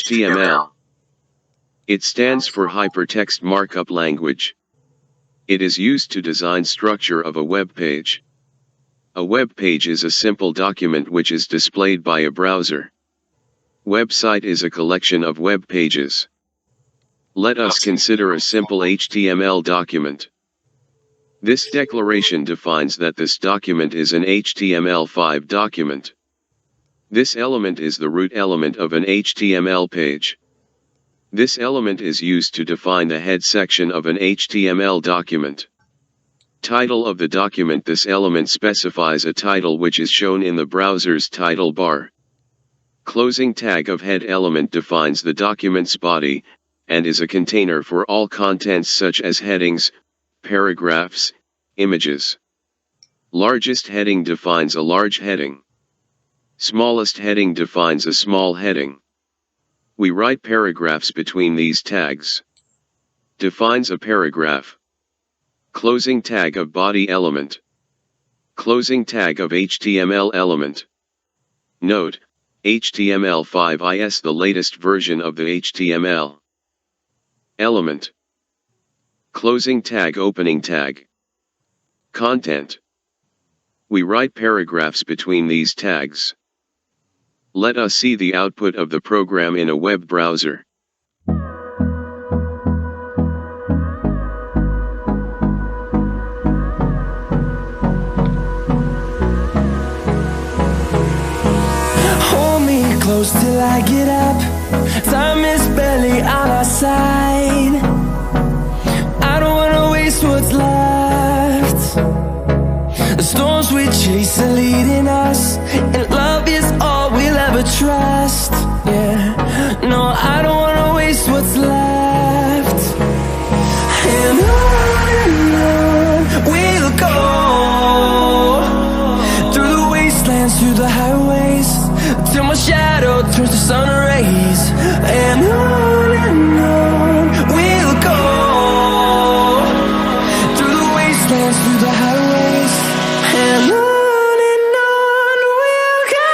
HTML. It stands for Hypertext Markup Language. It is used to design structure of a web page. A web page is a simple document which is displayed by a browser. Website is a collection of web pages. Let us consider a simple HTML document. This declaration defines that this document is an HTML5 document. This element is the root element of an HTML page. This element is used to define the head section of an HTML document. Title of the document. This element specifies a title which is shown in the browser's title bar. Closing tag of head element defines the document's body, and is a container for all contents such as headings, paragraphs, images. Largest heading defines a large heading. Smallest heading defines a small heading. We write paragraphs between these tags. Defines a paragraph. Closing tag of body element. Closing tag of HTML element. Note, HTML5 is the latest version of the HTML element. Closing tag. Opening tag. Content. We write paragraphs between these tags. Let us see the output of the program in a web browser. Hold me close till I get up. Time is barely on our side. I don't wanna waste what's left. The storms we chase are leading us, and love is all we'll ever trust. Yeah, no, I don't wanna waste what's left. And on we'll go, through the wastelands, through the highways, till my shadow turns to sun rays. And on we'll go, through the wastelands, through the highways, and on we'll go.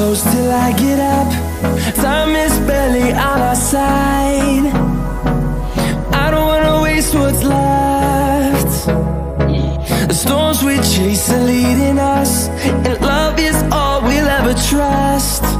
close till I get up. Time is barely on our side. I don't wanna waste what's left. The storms we chase are leading us, and love is all we'll ever trust.